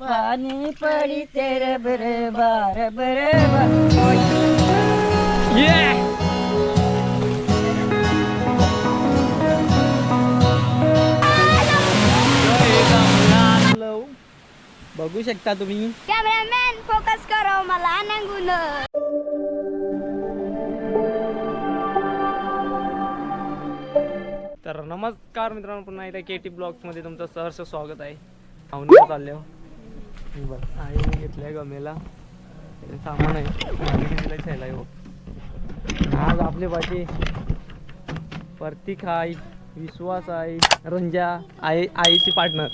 पानी पड़ी तेरे बरे बार बरे बघू शकता तुम्ही. कॅमेरामॅन फोकस करो मला नांगून. तर नमस्कार मित्रांनो, पुन्हा एकदा केटी ब्लॉग्स मध्ये तुमचं सहर्ष स्वागत आहे. पाहुणे चालले बस आईने घेतलंय गमेला सामान आहे हो. आज आपली पाठी प्रतीक आहे, विश्वास आहे, रंजा आईची पार्टनर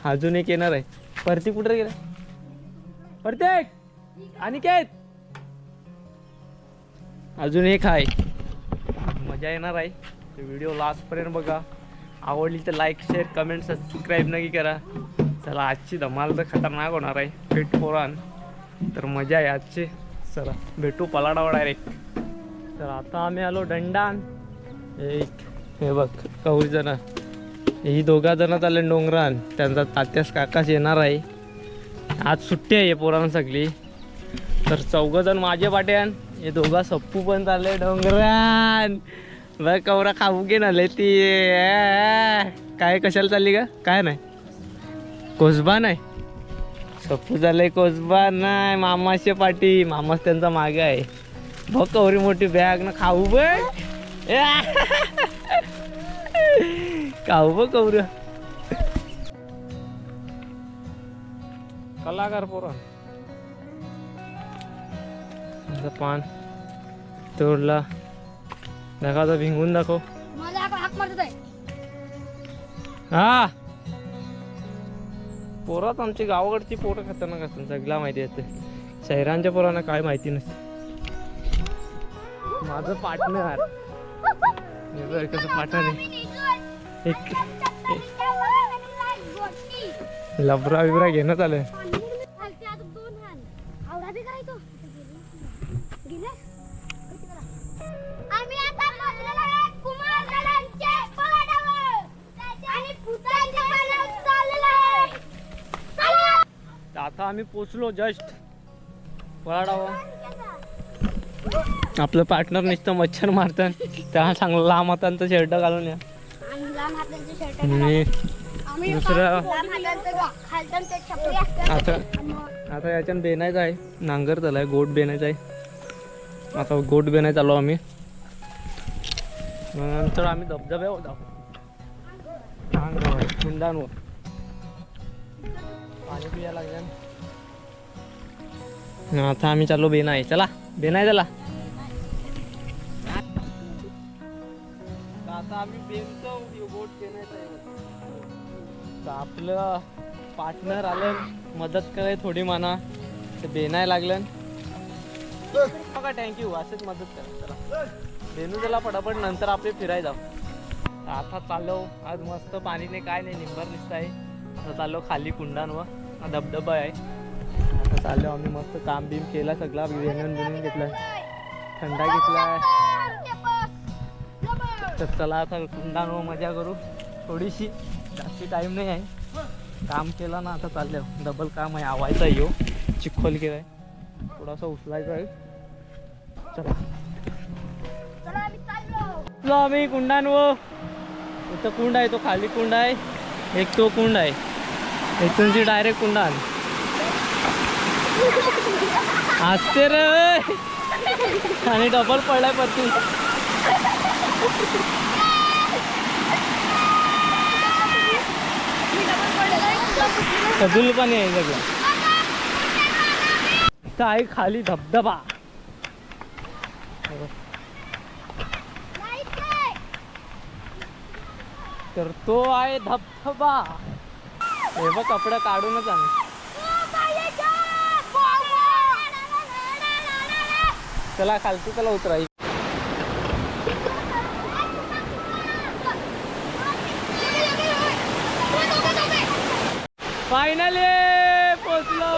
अजून एक येणार आहे. प्रतीक कुठे गेला? प्रत्येक अनिकेत अजून एक आहे. मजा येणार आहे. व्हिडिओ लास्टपर्यंत बघा. आवडली तर लाईक शेअर कमेंट सबस्क्राईब नक्की करा. चला आजची धमाल तर खतरनाक होणार आहे. फिट पोरान तर मजा आहे आजची. चला भेटू पलाडावर डायरेक्ट. तर आता आम्ही आलो दंडान. एक हे बघ कवरी जण ही दोघा जण चालले डोंगरान. त्यांचा तात्यास काकाच येणार आहे. आज सुट्टी आहे पोरांना सगळी. तर चौघजण माझे पाट्यान, हे दोघा सप्पू पण चालले डोंगरान. बघ कवरा खाऊ घे नाले ती काय कशाला चालली का? काय नाही कोसबा नाही. सप्पू झालंय कोसबा नाही. मामाच्या पाठी मामाच त्यांचा मागे आहे. बघ कवरी मोठी बॅग ना खाऊ बघ खाऊ बघ कवर कलाकार पोरा. पान तोडला दाखव तर भिंगून दाखव. हा पोरात आमची गावाकडची पोरं खतरनाक असतात. सगळ्या माहिती असते. शहरांच्या पोरांना काय माहिती नसते. माझं पार्टनर कसं पार्टनर आहे. एक लबरा बिबरा घेणं चालू. आता आम्ही पोचलो जस्ट पलाडावर. आपलं पार्टनर नुसतं मच्छर मारतात. त्या चांगलं लांब हातांचं शर्ट घालून या. दुसरं आता याच्यानं बेनायचं आहे. नांगर झालाय गोट बेनायचं आहे. आता गोट बेनायचं आलो आम्ही. नंतर आम्ही धबधब्यावर जाऊ. कुंडांवर पाणी पिया लागेल. आता आम्ही चाललो बेनाय. चला बेनाय चला. आता आम्ही बेनतो गोट बेनायचं आहे. आपलं पार्टनर आलं मदत कराय थोडी माना. ते बेनाय लागलं बघा. थँक्यू. असंच मदत करा. चला बेनू त्याला पटापट नंतर आपले फिराय जाऊ. आता चाललो. आज मस्त पाणीने काय नाही निंबर निसत आहे. आता चाललो खाली कुंडांवर. धबधबा आहे. आता चाललो आम्ही. मस्त काम बीम केला सगळा. बेनून बिनून घेतलाय. थंडा घेतलाय. तर चला आता कुंडांवर मजा करू थोडीशी. जास्ती टाईम नाही आहे. काम केलं ना आता चाललं. डबल काम आहे. आवायचा येऊ चिखल केलाय. थोडासा उचलायचा आहे. चला आम्ही कुंडांवर. इथं कुंड आहे. तो खाली कुंड आहे. एक तो कुंड आहे. इथूनची डायरेक्ट कुंडान असते रे. आणि डबल पडलाय पत्ती. सदुल पाणी आहे सगळं. तर आहे खाली धबधबा. तर तो आहे धबधबा. हे बघ कपडे काढूनच आम्ही. चला खालती चला उतरा. फायनली पोचलो.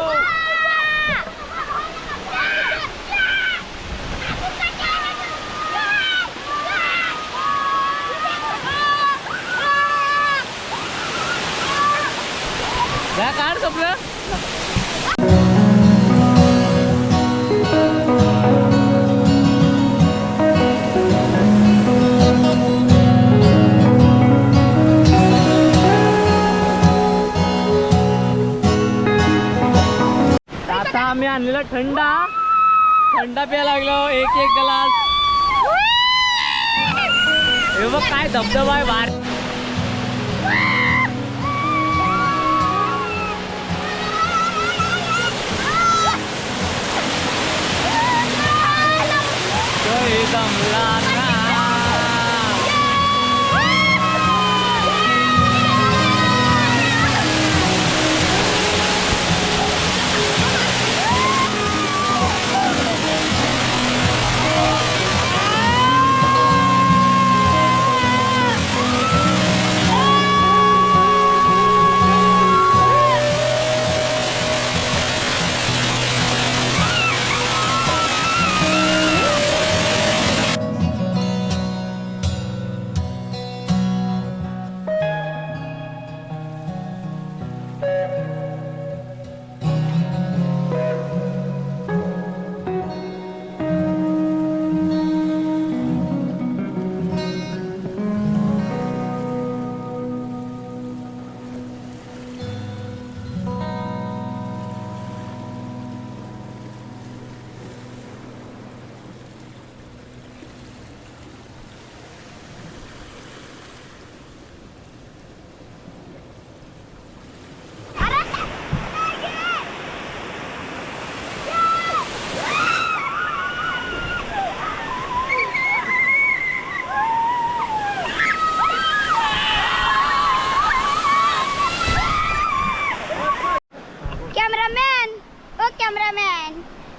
या काढ कपडं. आता आम्ही आणलेला थंडा प्यायला लागलो एक ग्लास. हे बघ काय धबधबा आहे बाहेर. जमला ना.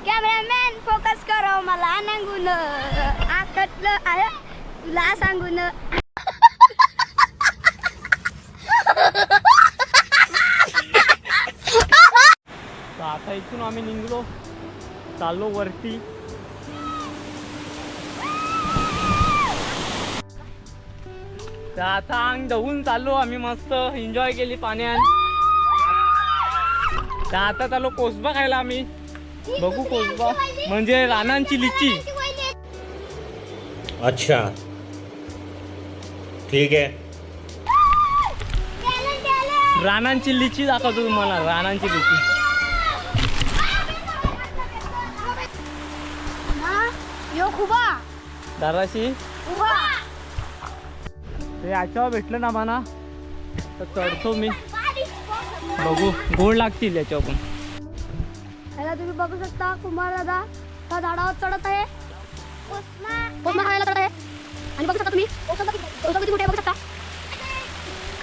कॅमेरामॅन फोकस करो मला नांगून आकटलं आहे तुला सांगून. आता इथून आम्ही निघलो चाललो वरती. तर आता अंग धुवून चाललो आम्ही मस्त एन्जॉय केली पाण्यात. तर आता चाललो कोसबा खायला आम्ही. बघू कोसबा म्हणजे रानांची लिची. अच्छा ठीक आहे. रानांची लिची दाखवतो तुम्हाला. रानांची लिची यो खुबा दाराशी उभा. ते याच्यावर भेटलं ना मला तर चढतो मी. बघू गोड लागतील याच्यावर पण. ह्याला तुम्ही बघू शकता कुमार दादा त्या झाडावर चढत आहे. कोसमा खायला चढत आहे. आणि बघू शकता तुम्ही कोसमा किती मोठे आहे बघू शकता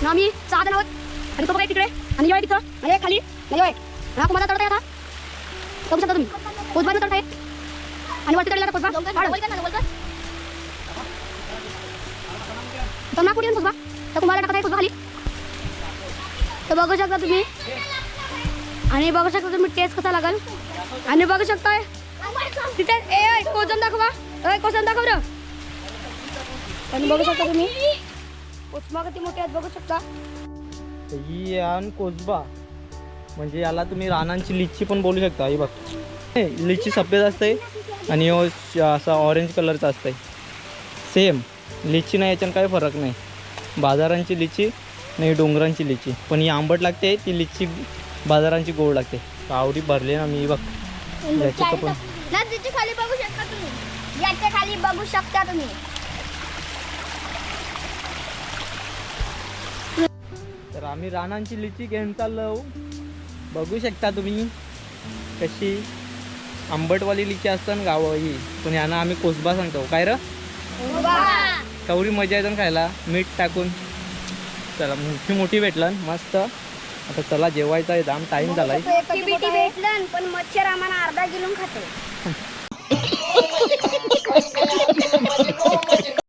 ना. आम्ही 6 जण आहोत आणि तो बघा तिकडे आणि यो आहे तिथं आणि खाली यो आहे. हा कुमार दादा चढत आहे. आता बघू शकता तुम्ही कोसमा चढत आहे आणि वरती चढलेला कोसमा तर ना कुठे कोसमा तर कुमारला टाकत आहे कोसमा खाली. तर बघू शकता तुम्ही आणि बघू शकता तुम्ही टेस्ट कसा लागल. आणि बघू शकताय तिथे ए कोजम दाखवा. कोजम दाखव रे. आणि बघू शकता तुम्ही कोसमा किती मोठे आहेत बघू शकता. ही आण कोसबा म्हणजे याला तुम्ही रानांची लिची पण बोलू शकता. ही बघ लिची सफेद असते आणि असा ऑरेंज कलरचा असते. सेम लिची नाही याच्यानं काही फरक नाही. बाजारांची लिची नाही डोंगरांची लिची पण ही आंबट लागते. ती लिची बाजारांची गोड लागते. आवडी भरली ना मी बघ याची पण. नदीच्या खाली बघू शकता तुम्ही. याच्या खाली बघू शकता तुम्ही. तर आम्ही रानांची लिची घेऊन चाललो. बघू शकता तुम्ही कशी आंबटवाली लिची असतात ना गावं ही. पण यांना आम्ही कोसबा सांगतो. काय र कवरी मजा येतं खायला मीठ टाकून. चला मोठी मोठी भेटलं मस्त. आता चला जेवायचा आहे. जाम टाइम झालाय. भेटलं पण मच्छर आम्हाला अर्धा किलो खातो.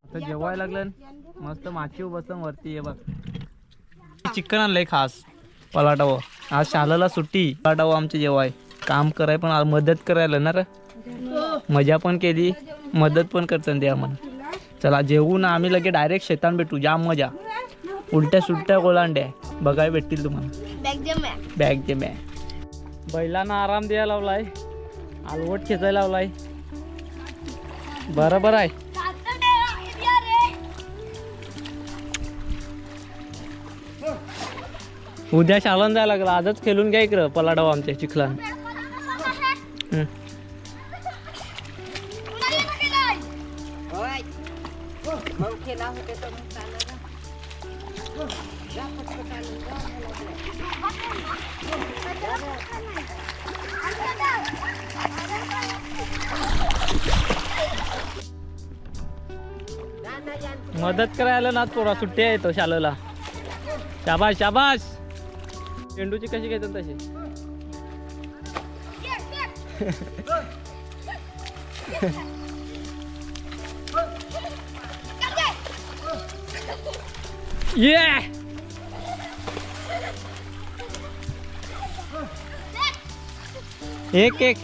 आता जेवायला लागलं मस्त. माची बसन वरती आहे बघ. चिकन आणलंय खास पलाटावं. आज शाळेला सुट्टी. पलाटावं आमचे जेवाय काम कराय पण मदत करायला ना रे. मजा पण केली मदत पण करतात द्या म्हणून. चला जेवू ना आम्ही लगे डायरेक्ट शेतात भेटू. जाम मजा. उलट्या सुलट्या ओलांड्या बघायला भेटतील तुम्हाला. बॅग जे बॅग. बैलांना आराम द्यायला लावलाय, आलवट खेचायला लावलाय. बरोबर आहे. उद्या शाळान जायला लागलं, आजच खेळून घ्या इकडं पलाडाव आमच्या चिखलान. मदत करायला ना पोरा, सुट्टी आहे तो शाळेला. शाबाश शाबाश. चेंडूची कशी घेतात तशी. ये एक एक.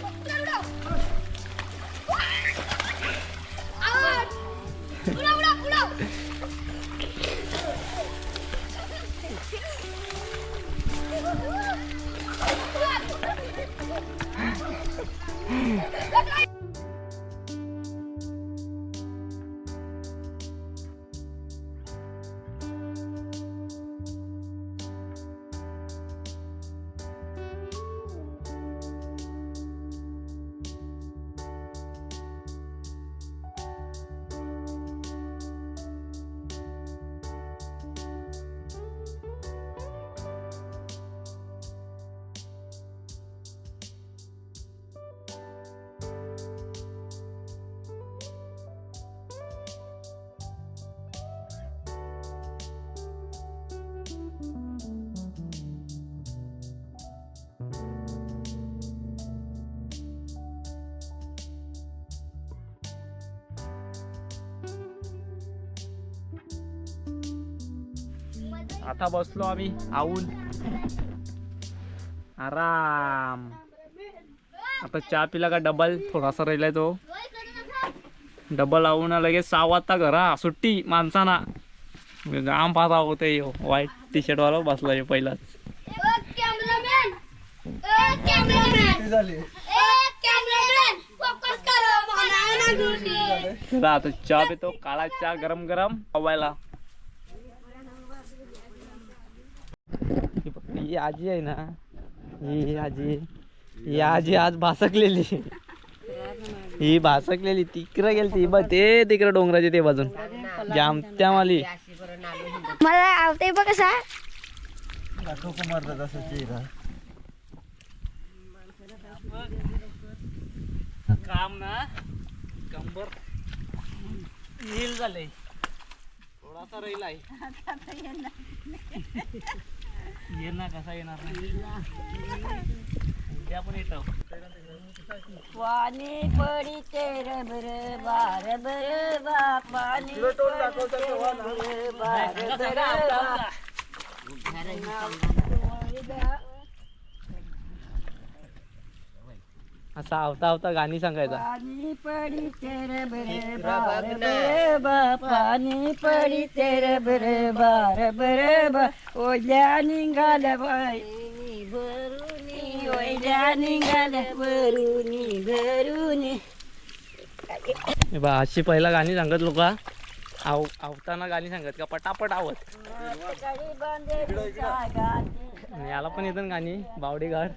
आता बसलो आम्ही आऊन आराम. आता चहा पिला का डबल थोडासा राहिलाय तो. डबल आऊन लगेच 6 वाजता घरा सुट्टी माणसाना. गाम पाहता होते व्हाईट टी शर्ट वाला बसला पहिलाच. आता चहा पितो, काळा चहा गरम गरम खावायला. ही आजी आहे ना, ही आजी आज भासकलेली. ही भासकलेली तिकडे गेली बघ, ते तिकडे डोंगराचे ते बाजून जामत्या माली. मला आवडते बघ कसा काम ना कंबर नील झाले. थोडासा राहिलाय. येणार कसा येणार नाही. उद्या पण येतो. पाणी पडी तेर बर बार बर बा. पाणी असा आवता आवता गाणी सांगायचा. पाणी पडी तेर बर बार बर बा. पाणी पडी तेर बर बार बर बा. ओल्या निघाल्या बाई भरुनी, ओल्या निघाल्या भरुनी भरुनी. बा अशी पहिला गाणी सांगत लोक आवताना गाणी सांगत का पटापट आवत. याला पण येतं गाणी बावडी घाट.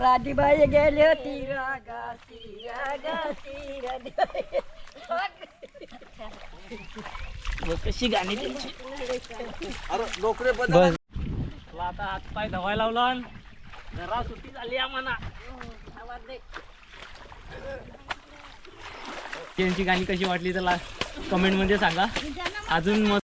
राधीबाई गेली होती रागासी रागासी. कशी गाणी त्यांची. बस आता हात पाय धवायला लावला. जरा सुट्टी झाली आम्हाला. त्यांची गाणी कशी वाटली त्याला कमेंट मध्ये सांगा. अजून मस्त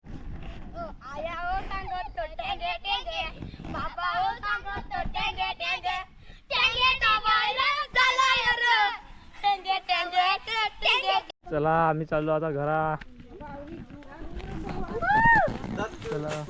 चला आम्ही चाललो आता घरा. चला